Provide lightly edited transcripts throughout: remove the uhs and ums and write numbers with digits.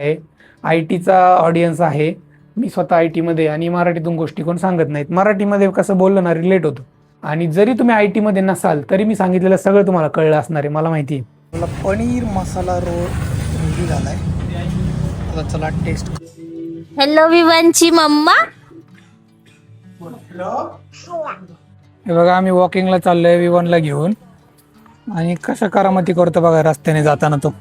आहे. आय टीचा ऑडियन्स आहे. मी स्वतः आय टीमध्ये आणि मराठीतून गोष्टी कोण सांगत नाहीत. मराठीमध्ये कसं बोललं ना रिलेट होतं. आणि जरी तुम्ही आय टीमध्ये नसाल तरी मी सांगितलेलं सगळं तुम्हाला कळलं असणार आहे, मला माहिती आहे. मला पनीर मसाला रोल रेडी झालाय. आता चला टेस्ट. Hello विवांची mamma. हे बघा आम्ही वॉकिंगला चाललोय विवानला घेऊन आणि कशा करामती करतो बघा रस्त्याने जाताना तो.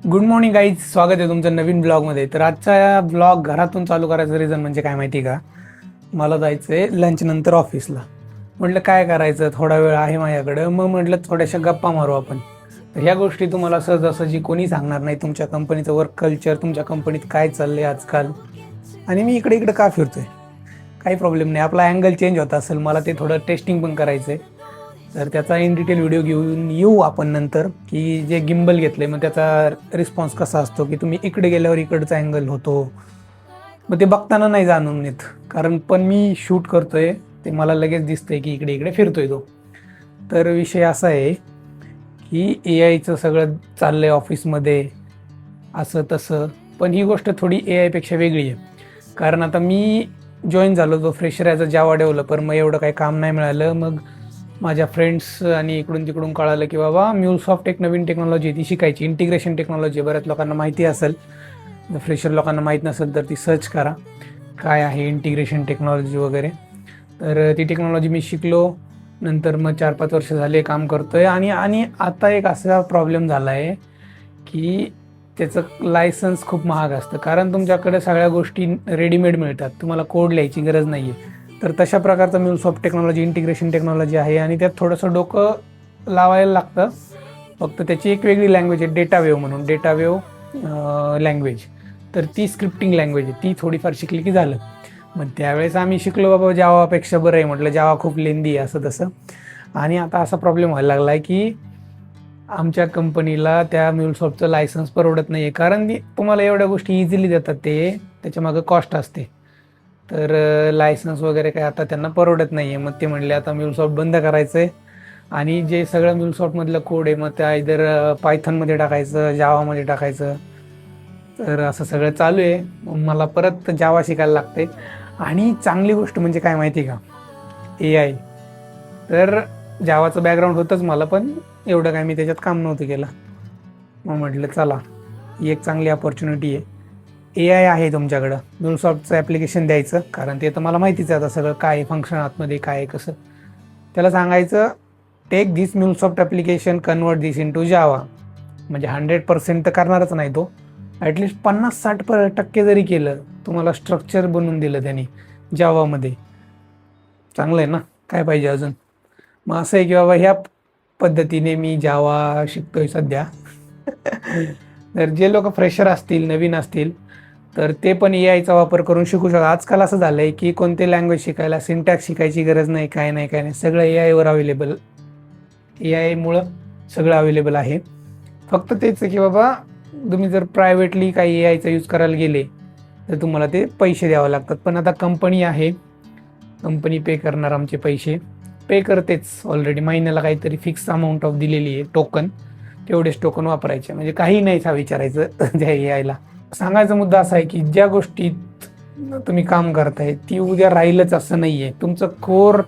गुड मॉर्निंग गाईज, स्वागत आहे तुमचं नवीन ब्लॉगमध्ये. तर आजचा ब्लॉग घरातून चालू करायचं रिझन म्हणजे काय माहिती का, मला जायचं आहे लंच नंतर ऑफिसला. म्हटलं काय करायचं, थोडा वेळ आहे माझ्याकडं, मग म्हटलं थोड्याशा गप्पा मारू आपण. तर ह्या गोष्टी तुम्हाला सहजासहजी कोणी सांगणार नाही. तुमच्या कंपनीचं वर्क कल्चर, तुमच्या कंपनीत काय चाललंय आजकाल, आणि मी इकडे काय फिरतोय, काही प्रॉब्लेम नाही. आपला अँगल चेंज होता असेल, मला ते थोडं टेस्टिंग पण करायचं आहे. तर त्याचा इन डिटेल व्हिडिओ घेऊन येऊ आपण नंतर, की जे गिम्बल घेतले मग त्याचा रिस्पॉन्स कसा असतो, की तुम्ही इकडे गेल्यावर इकडचा अँगल होतो, मग ते बघताना नाही जाणून येत. कारण पण मी शूट करतोय ते मला लगेच दिसतंय की इकडे इकडे फिरतोय तो. तर विषय असा आहे की AI सगळं चाललंय ऑफिसमध्ये असं तसं, पण ही गोष्ट थोडी AI पेक्षा वेगळी आहे. कारण आता मी जॉईन झालो तो fresher as a Java developer, मग एवढं काही काम नाही मिळालं. मग माझ्या फ्रेंड्स आणि इकडून तिकडून कळालं की बाबा म्युलसॉफ्ट एक नवीन टेक्नॉलॉजी ती शिकायची, इंटिग्रेशन टेक्नॉलॉजी. बऱ्याच लोकांना माहिती असेल, फ्रेशर लोकांना माहीत नसेल तर ती सर्च करा काय आहे इंटिग्रेशन टेक्नॉलॉजी वगैरे. तर ती टेक्नॉलॉजी मी शिकलो. नंतर मग 4-5 वर्ष झाले काम करतोय. आणि आता एक असा प्रॉब्लेम झाला आहे की त्याचं लायसन्स खूप महाग असतं, कारण तुमच्याकडे सगळ्या गोष्टी रेडीमेड मिळतात, तुम्हाला कोड लिहायची गरज नाही आहे. तर तशा प्रकारचं म्युलसॉफ्ट टेक्नॉलॉजी इंटिग्रेशन टेक्नॉलॉजी आहे, आणि त्यात थोडंसं डोकं लावायला लागतं. फक्त त्याची एक वेगळी लँग्वेज आहे, डेटावेव्ह म्हणून, डेटावेव्ह लँग्वेज. तर ती स्क्रिप्टिंग लँग्वेज आहे, ती थोडीफार शिकली की झालं. मग त्यावेळेस आम्ही शिकलो बाबा जावापेक्षा बरं आहे, म्हटलं जावा खूप लेंदी आहे असं तसं. आणि आता असा प्रॉब्लेम व्हायला लागला आहे की आमच्या कंपनीला त्या म्युलसॉफ्टचं लायसन्स परवडत नाही आहे, कारण तुम्हाला एवढ्या गोष्टी इझिली देतात, ते त्याच्यामागं कॉस्ट असते. तर लायसन्स वगैरे काय आता त्यांना परवडत नाही आहे. मग ते म्हणले आता म्युलसॉफ्ट बंद करायचं आहे, आणि जे सगळं म्युलसॉफ्टमधलं कोड आहे मग त्या इधर पायथनमध्ये टाकायचं, जावामध्ये टाकायचं. तर असं सगळं चालू आहे. मला परत जावा शिकायला लागते. आणि चांगली गोष्ट म्हणजे काय माहिती का, AI. तर जावाचं बॅकग्राऊंड होतंच मला, पण एवढं काय मी त्याच्यात काम नव्हतं केलं. मग म्हटलं चला ही एक चांगली अपॉर्च्युनिटी आहे. AI आहे तुमच्याकडं, म्युलसॉफ्टचं ॲप्लिकेशन द्यायचं, कारण ते तर मला माहितीच आहे आता सगळं काय फंक्शन आतमध्ये काय आहे कसं. त्याला सांगायचं take this MuleSoft application, convert this into Java. म्हणजे 100% तर करणारच नाही तो, ॲटलिस्ट 50-60% जरी केलं, तुम्हाला स्ट्रक्चर बनवून दिलं त्याने जावामध्ये, चांगलं आहे ना, काय पाहिजे अजून. मग असं आहे की बाबा ह्या पद्धतीने मी जावा शिकतोय सध्या. तर जे लोक फ्रेशर असतील, नवीन असतील, तर ते पण AIचा वापर करून शिकू शकतात. आजकाल असं झालं आहे की कोणते लँग्वेज शिकायला सिंटॅक्स शिकायची गरज नाही, काय नाही, सगळं AIवर अवेलेबल. AIमुळं सगळं अवेलेबल आहे. फक्त तेच की बाबा तुम्ही जर प्रायव्हेटली काही AIचा यूज करायला गेले तर तुम्हाला ते पैसे द्यावे लागतात. पण आता कंपनी आहे, कंपनी पे करणार, आमचे पैसे पे करतेच ऑलरेडी. महिन्याला काहीतरी फिक्स अमाऊंट ऑफ दिलेली आहे, टोकन, तेवढेच टोकन वापरायचे. म्हणजे काही नाही विचारायचं त्या AIला. सांगायचा मुद्दा असा आहे की ज्या गोष्टीत तुम्ही काम करताय ती उद्या राहीलच असं नाही आहे. तुमचं कोर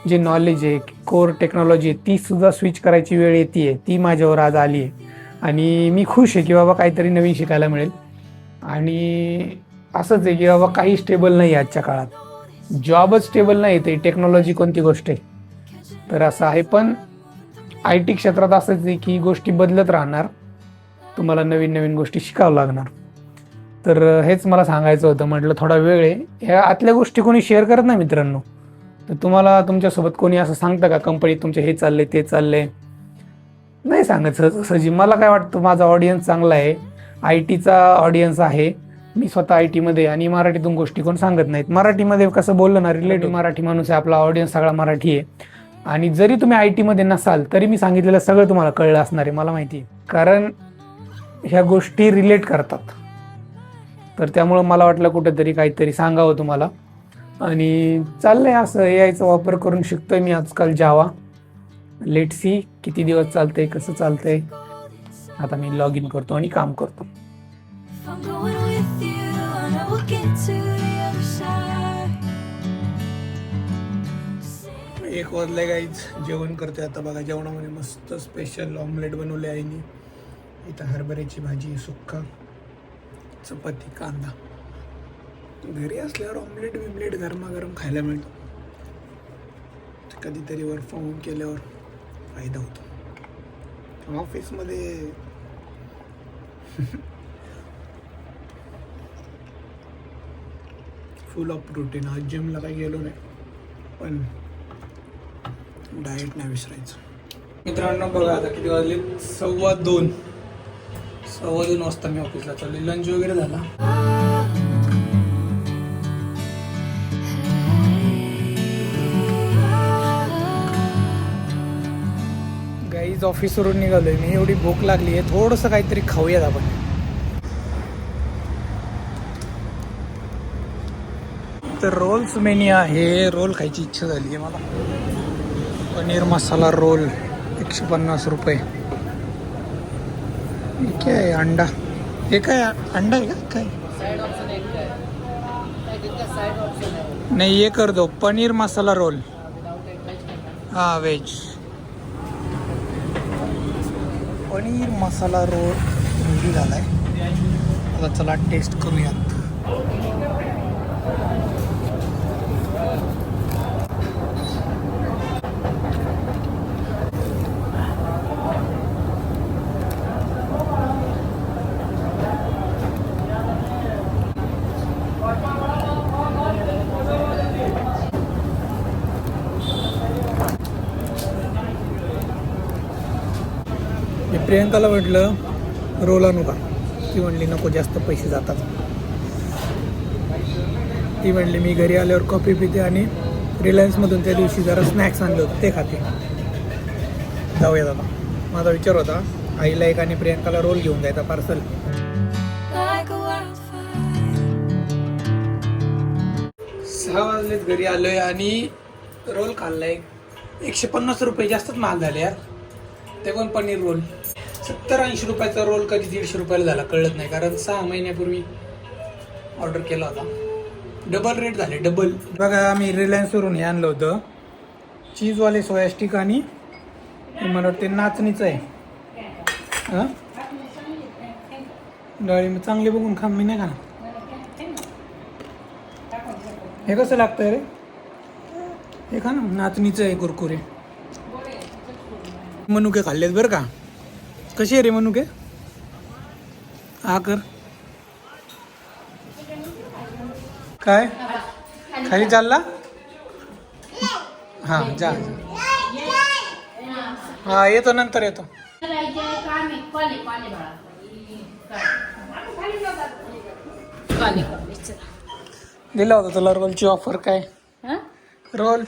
जे नॉलेज आहे, कोर टेक्नॉलॉजी आहे, ती सुद्धा स्विच करायची वेळ येते आहे. ती माझ्यावर आज आली आहे, आणि मी खुश आहे की बाबा काहीतरी नवीन शिकायला मिळेल. आणि असंच आहे की बाबा काही स्टेबल नाही आहे आजच्या काळात, जॉबच स्टेबल नाही, ते टेक्नॉलॉजी कोणती गोष्ट आहे. तर असं आहे. पण IT क्षेत्रात असंच आहे की गोष्टी बदलत राहणार, तुम्हाला नवीन नवीन गोष्टी शिकावं लागणार. तर हेच मला सांगायचं होतं. म्हटलं थोडा वेळ आहे, ह्या आतल्या गोष्टी कोणी शेअर करत नाही मित्रांनो. तर तुम्हाला तुमच्यासोबत कोणी असं सांगतं का कंपनीत तुमचे हे चाललंय ते चाललंय, नाही सांगत सहजी. मला काय वाटतं, माझा ऑडियन्स चांगला आहे, IT ऑडियन्स आहे. मी स्वतः आय टीमध्ये आणि मराठीतून गोष्टी कोण सांगत नाहीत. मराठीमध्ये कसं बोललं ना रिलेटिव्ह, मराठी माणूस आहे, आपला ऑडियन्स सगळा मराठी आहे. आणि जरी तुम्ही IT मध्ये नसाल तरी मी सांगितलेलं सगळं तुम्हाला कळलं असणार आहे, मला माहिती आहे, कारण ह्या गोष्टी रिलेट करतात. तर त्यामुळं मला वाटलं कुठेतरी काहीतरी सांगावं तुम्हाला. आणि चाललंय असं, AIचा वापर करून शिकतोय मी आजकाल जावा. लेट सी किती दिवस चालतंय, कसं चालतंय. आता मी लॉग इन करतो आणि काम करतो. I'm going with you, and I will get to the other side. 1 वाजले गाईच. जेवण करतोय आता बघा. जेवणामध्ये मस्त स्पेशल ऑमलेट बनवले आईने. इथं हरभऱ्याची भाजी, सुक्का, चपाती, कांदा. घरी असल्यावर ऑमलेट बिमलेट गरमागरम खायला मिळतं. कधीतरी वर्क फ्रॉम होम केल्यावर फायदा होतो. ऑफिसमध्ये फुल ऑफ प्रोटीन. आज जिमला काही गेलो नाही, पण डाएट नाही विसरायचं. मित्रांनो बघा आता किती वाजले, 2:15. 2:15 वाजता मी ऑफिसला चालले. लंच वगैरे झाला. गाईज ऑफिसवरून निघालोय मी. एवढी भूक लागली आहे, थोडंसं काहीतरी खाऊयात आपण. तर रोल्स मेन्यू आहे. रोल खायची इच्छा झाली आहे मला. पनीर मसाला रोल 150 रुपये. हे काय आहे? अंडा. हे काय अंडा आहे का काय? नाही, ये कर दो. पनीर मसाला रोल. हाँ veg. Paneer masala role ready झालाय. आता चला टेस्ट करूयात. मी प्रियंकाला म्हटलं रोल आणू का? ती म्हणली नको, जास्त पैसे जातात. ती म्हणली मी घरी आल्यावर कॉफी पिते आणि रिलायन्समधून त्या दिवशी जरा स्नॅक्स आणलं होतं ते खाते. जाऊयात आता. माझा विचार होता आईला एक आणि प्रियंकाला रोल घेऊन जायचा पार्सल. Like a wildfire. 6 वाजलेत, घरी आलोय आणि रोल खाल्लाय. 150 रुपये, जास्तच महाग झाले यार. ते पण पनीर रोल. 70-80 रुपयाचा रोल कधी 150 रुपयाला झाला कळत नाही, कारण 6 महिन्यापूर्वी ऑर्डर केला होता. डबल रेट झाले, डबल. बघा आम्ही रिलायन्सवरून हे आणलं होतं चीजवाले सोया स्टिक आणि मला वाटते नाचणीचं आहे. हां डाळी चांगले बघून खा. मी नाही खाणार. हे कसं लागतंय रे? हे खा ना, नाचणीचं आहे कुरकुरे. मनुके खाल्लेत बरं का. कशी आहे रे मनुके? हा कर. काय खाली चालला? हां जा. हा येतो, नंतर येतो. दिला होता तुला रोलची ऑफर. काय रोल?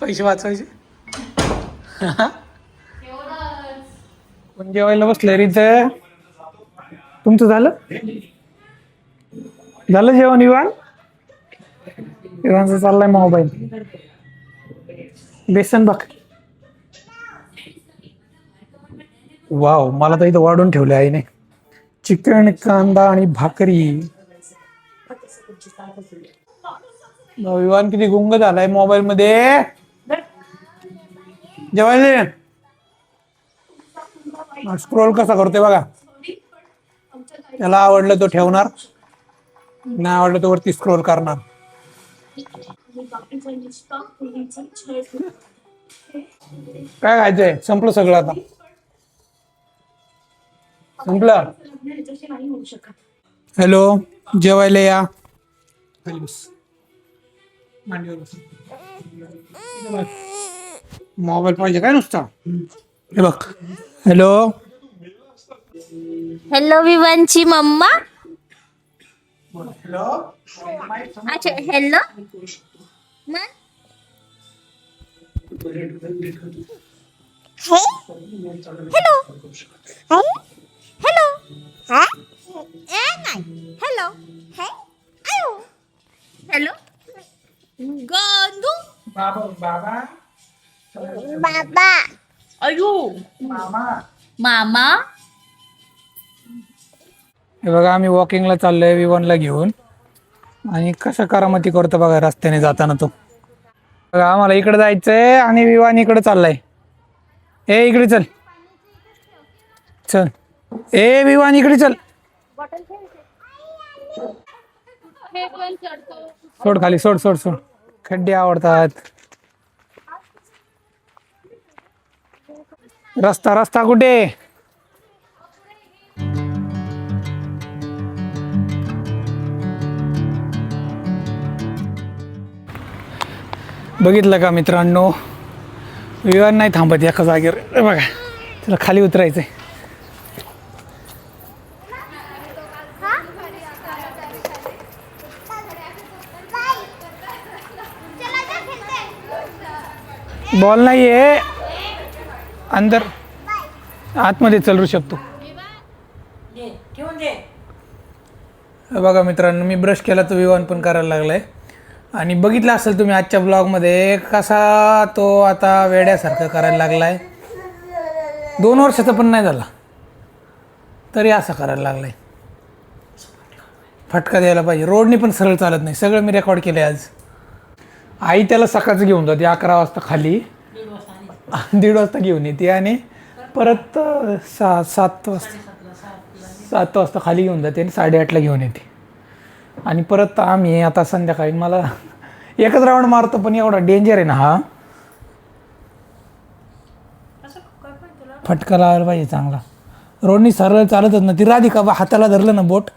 पैसे वाचवायचे. पण जेवायला बसलं रे इथं. तुमचं झालं जेवण? इवानचा चाललाय मोबाईल. बेसन भाकरी. वाव, मला तर इथं वाढून ठेवले आईने. चिकन, कांदा आणि भाकरी. विवान किती गुंग झालाय मोबाईल मध्ये. जेवायला स्क्रोल कसा करतोय बघा. त्याला आवडलं तो ठेवणार, नाही आवडलं तो वरती स्क्रोल करणार. काय खायचंय? संपलं सगळं आता. संपलं. हॅलो, जेवायला या. मोबाईल पाहिजे काय नुसता? हे बघ. हॅलो हॅलो विवानची मम्मा. हॅलो. अच्छा हॅलो मग हॅलो हॅलो हा ए नाही हॅलो हे आयो हॅलो गंदू बाबा बाबा अयो मामा मामा हे बघा आम्ही वॉकिंगला चाललोय विवानला घेऊन आणि कशा करामती करतो बघा रस्त्याने जाताना तो. बघा आम्हाला इकडे जायचंय आणि विवान इकडे चाललाय. ए इकडे चल चल. ए विवान इकडे चल. सोड खाली सोड सोड सोड. खड्डे आवडतात. रस्ता रस्ता कुठे? बघितलं का मित्रांनो, विमान नाही थांबत एका जागेवर. हे बघा त्याला खाली उतरायचंय. बॉल नाही आहे अंदर, आतमध्ये चलू शकतो. बघा मित्रांनो, मी ब्रश केला तर विवान पण करायला लागलाय. आणि बघितलं असेल तुम्ही आजच्या ब्लॉगमध्ये कसा तो आता वेड्यासारखं करायला लागलाय. 2 वर्षाचा पण नाही झाला तरी असं करायला लागलाय. फटका द्यायला पाहिजे. रोडनी पण सरळ चालत नाही. सगळं मी रेकॉर्ड केलं आहे आज. आई त्याला सकाळचं घेऊन जाते 11 वाजता खाली, 1:30 वाजता घेऊन येते आणि परत 7 वाजता खाली घेऊन जाते आणि 8:30ला घेऊन येते. आणि परत आम्ही आता संध्याकाळी, मला एकच राऊंड मारतो पण एवढा डेंजर आहे ना हा. फटका लावायला पाहिजे चांगला. रोडनी सरळ चालतच ना. ती राधिका हाताला धरलं ना बोट,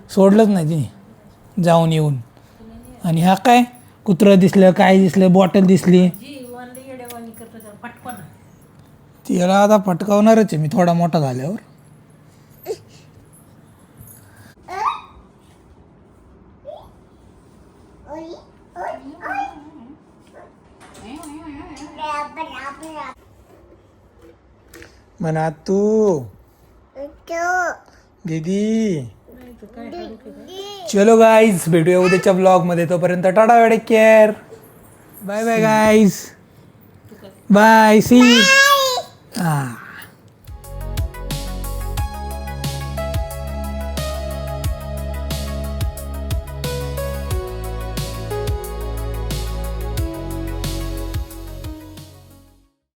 सोडलंच नाही तिने जाऊन येऊन. आणि हा काय कुत्रं दिसलं, काय दिसलं, बॉटल दिसली, तिला आता फटकावणारच आहे मी थोडा मोठा झाल्यावर. म्हणा तू दीदी. चलो गाईज, भेटूया उद्याच्या ब्लॉगमध्ये. तोपर्यंत tata, take care, bye bye guys, bye C.